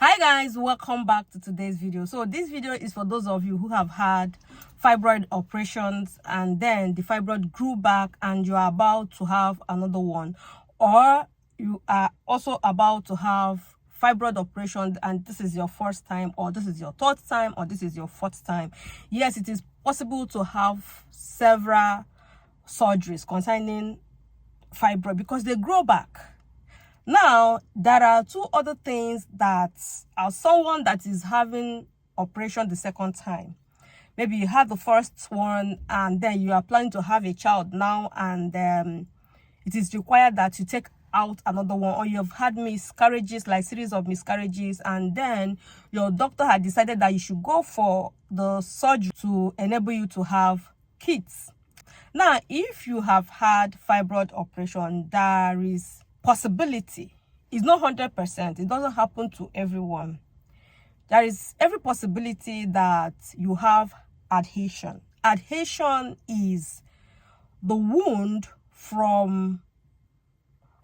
Hi guys, welcome back to today's video. So this video is for those of you who have had fibroid operations and then the fibroid grew back and you are about to have another one, or you are also about to have fibroid operation and this is your first time, or this is your third time, or this is your fourth time. Yes, it is possible to have several surgeries concerning fibroid because they grow back. Now, there are two other things that someone that is having operation the second time. Maybe you had the first one and then you are planning to have a child now, and it is required that you take out another one, or you have had miscarriages, like series of miscarriages, and then your doctor had decided that you should go for the surgery to enable you to have kids. Now, if you have had fibroid operation, there is possibility. It's not 100%. It doesn't happen to everyone. There is every possibility that you have adhesion. Adhesion is the wound from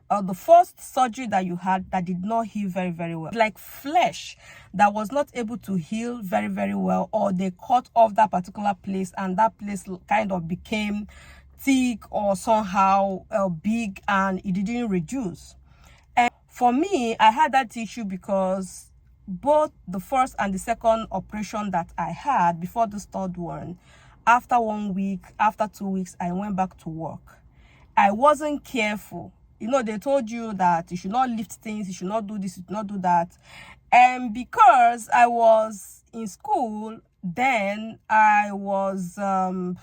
the first surgery that you had that did not heal very well. Like flesh that was not able to heal very well, or they cut off that particular place and that place kind of became thick or somehow big and it didn't reduce. And for me, I had that issue because both the first and the second operation that I had before this third one, after 1 week, after 2 weeks, I went back to work. I wasn't careful. You know, they told you that you should not lift things, you should not do this, you should not do that. And because I was in school, then I wasn't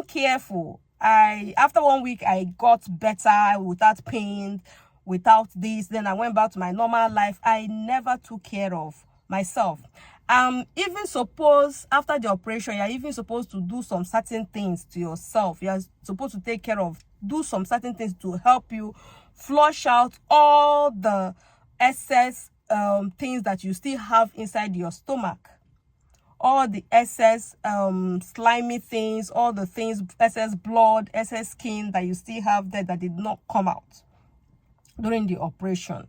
careful. After 1 week, I got better without pain, without this. Then I went back to my normal life. I never took care of myself. Even suppose after the operation, you're even supposed to do some certain things to yourself. You're supposed to take care of, do some certain things to help you flush out all the excess things that you still have inside your stomach. All the excess slimy things, all the things, excess blood, excess skin that you still have there that did not come out during the operation.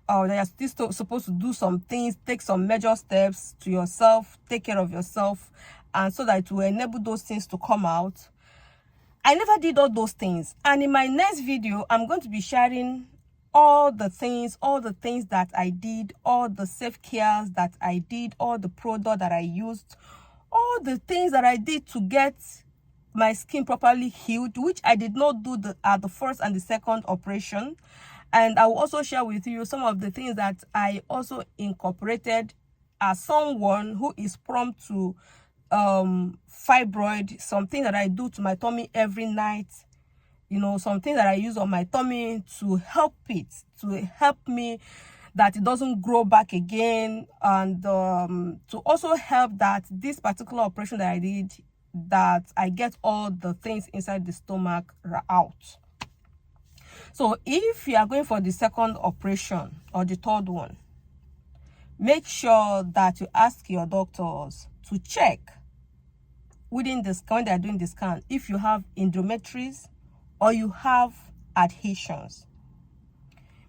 They are still supposed to do some things, take some major steps to yourself, take care of yourself, and so that it will enable those things to come out. I never did all those things, and in my next video, I'm going to be sharing all the things that I did, all the self-cares that I did, all the product that I used, all the things that I did to get my skin properly healed, which I did not do at the first and the second operation. And I will also share with you some of the things that I also incorporated as someone who is prone to fibroid, something that I do to my tummy every night, you know, something that I use on my tummy to help me that it doesn't grow back again, and to also help that this particular operation that I did, that I get all the things inside the stomach out. So if you are going for the second operation or the third one, make sure that you ask your doctors to check within the scan, when they are doing the scan, if you have endometriosis or you have adhesions.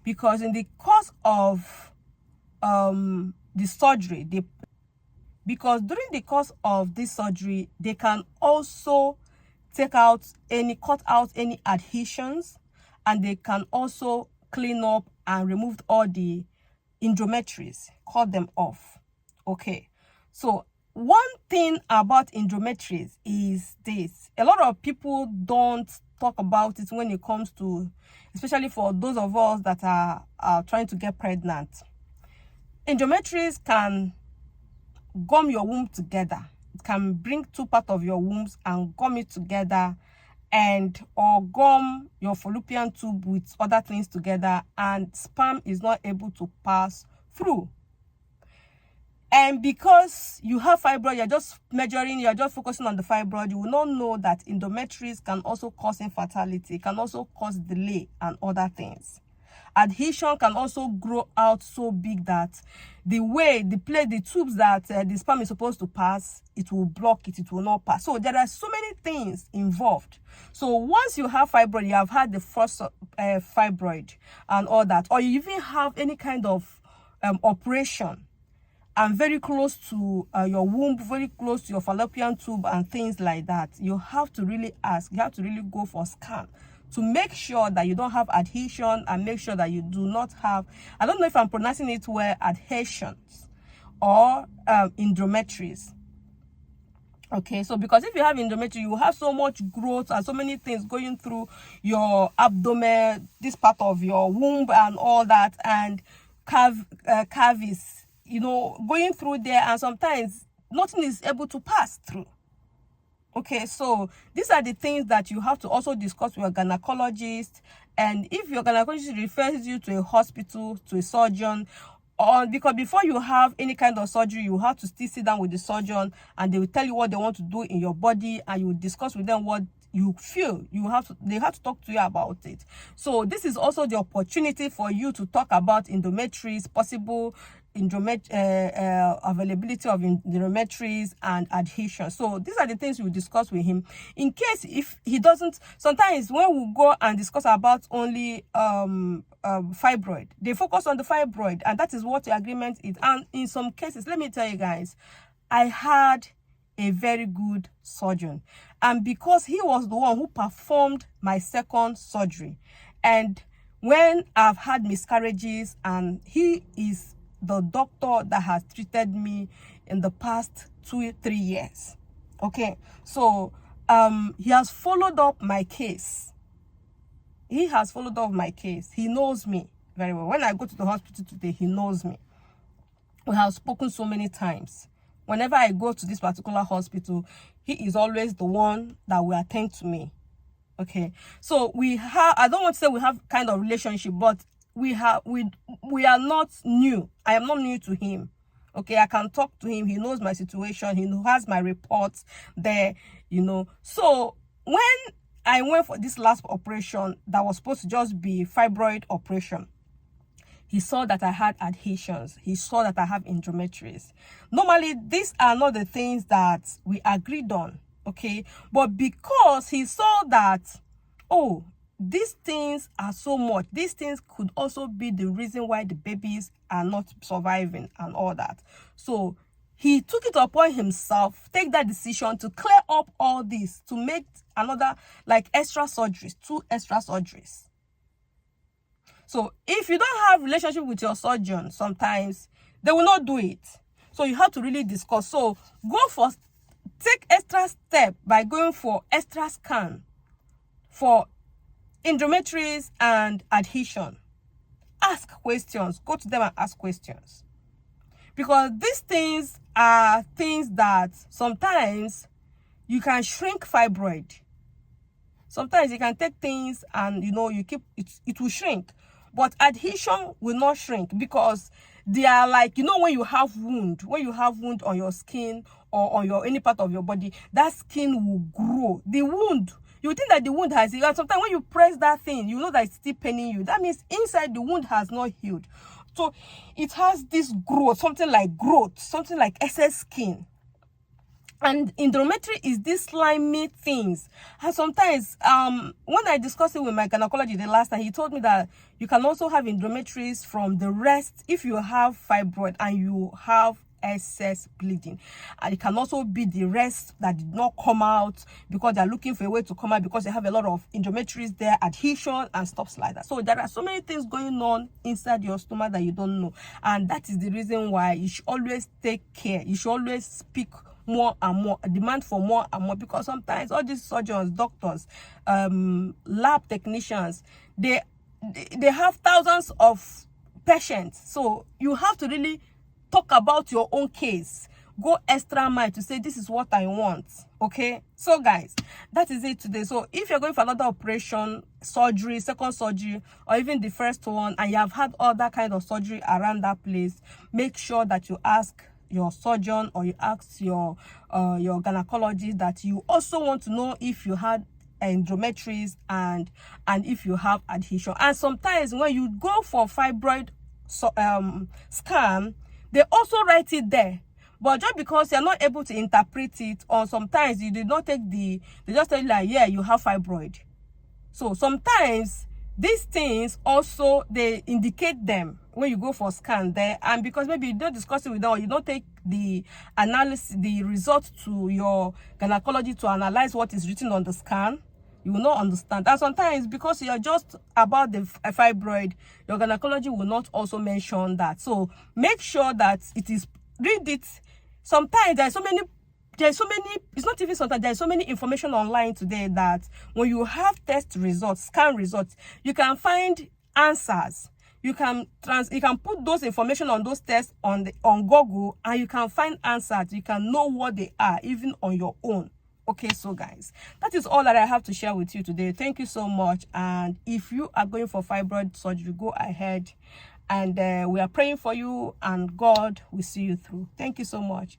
Because in the course of the surgery, because during the course of this surgery, they can also cut out any adhesions, and they can also clean up and remove all the endometriosis, cut them off. Okay, so one thing about endometriosis is this: a lot of people don't talk about it when it comes to, especially for those of us that are trying to get pregnant. Endometriosis can gum your womb together. It can bring two parts of your wombs and gum it together, or gum your fallopian tube with other things together, and sperm is not able to pass through. And because you have fibroid, you're just focusing on the fibroid, you will not know that endometriosis can also cause infertility, can also cause delay and other things. Adhesion can also grow out so big that the tubes that the sperm is supposed to pass, it will block it, it will not pass. So there are so many things involved. So once you have fibroid, you have had the first fibroid and all that, or you even have any kind of operation and very close to your womb, very close to your fallopian tube and things like that, you have to really ask, you have to really go for a scan to make sure that you don't have adhesion and make sure that you do not have, I don't know if I'm pronouncing it well, adhesions or endometriosis. Okay, so because if you have endometriosis, you have so much growth and so many things going through your abdomen, this part of your womb and all that, and cavities, you know, going through there, and sometimes nothing is able to pass through. Okay, so these are the things that you have to also discuss with your gynecologist. And if your gynecologist refers you to a hospital, to a surgeon, or because before you have any kind of surgery, you have to still sit down with the surgeon and they will tell you what they want to do in your body, and you will discuss with them what you feel they have to talk to you about it. So this is also the opportunity for you to talk about endometriosis, possible availability of endometriosis and adhesion. So these are the things we discuss with him. In case if he doesn't, sometimes when we go and discuss about only fibroid, they focus on the fibroid, and that is what the agreement is. And in some cases, let me tell you guys, I had a very good surgeon, and because he was the one who performed my second surgery, and when I've had miscarriages, and he is the doctor that has treated me in the past 2-3 years. Okay, so he has followed up my case. He has followed up my case. He knows me very well. When I go to the hospital today, he knows me. We have spoken so many times. Whenever I go to this particular hospital, he is always the one that will attend to me. Okay, so we have, I don't want to say we have kind of relationship, but we are not new. I am not new to him. Okay, I can talk to him. He knows my situation. He has my reports there, you know. So when I went for this last operation that was supposed to just be fibroid operation, he saw that I had adhesions. He saw that I have endometriosis. Normally, these are not the things that we agreed on, okay? But because he saw that, oh, these things are so much, these things could also be the reason why the babies are not surviving and all that. So he took it upon himself, take that decision to clear up all this, to make another, like, extra surgeries, 2 extra surgeries. So if you don't have relationship with your surgeon, sometimes they will not do it. So you have to really discuss. So take extra step by going for extra scan for endometriosis and adhesion. Ask questions. Go to them and ask questions. Because these things are things that sometimes you can shrink fibroid. Sometimes you can take things and, you know, you keep it will shrink. But adhesion will not shrink, because they are like, you know, when you have wound on your skin or on your any part of your body, that skin will grow. The wound, you think that the wound has healed. Sometimes when you press that thing, you know that it's still paining you. That means inside the wound has not healed. So it has this growth, something like excess skin. And endometriosis is these slimy things. And sometimes, when I discussed it with my gynecologist the last time, he told me that you can also have endometriosis from the rest if you have fibroid and you have excess bleeding. And it can also be the rest that did not come out because they're looking for a way to come out because they have a lot of endometriosis there, adhesion and stuff like that. So there are so many things going on inside your stomach that you don't know. And that is the reason why you should always take care. You should always speak more and more, demand for more and more, because sometimes all these surgeons, doctors, lab technicians, they have thousands of patients. So you have to really talk about your own case. Go extra mile to say, this is what I want. Okay, so guys, that is it today. So if you're going for another operation, surgery, second surgery, or even the first one, and you have had other kind of surgery around that place, make sure that you ask your surgeon or you ask your gynecologist that you also want to know if you had endometriosis and if you have adhesion. And sometimes when you go for fibroid scan, they also write it there, but just because you're not able to interpret it, or sometimes you did not take they just tell you like, yeah, you have fibroid. So sometimes these things also, they indicate them, when you go for scan there, and because maybe you don't discuss it with them, or you don't take the analysis, the result to your gynecologist to analyze what is written on the scan, you will not understand. And sometimes because you're just about the fibroid, your gynecology will not also mention that. So make sure that it is, read it. Sometimes there's so many, it's not even sometimes, there's so many information online today that when you have test results, scan results, you can find answers. You can put those information on those tests on Google, and you can find answers. You can know what they are even on your own. Okay, so guys, that is all that I have to share with you today. Thank you so much. And if you are going for fibroid surgery, go ahead, and we are praying for you, and God will see you through. Thank you so much.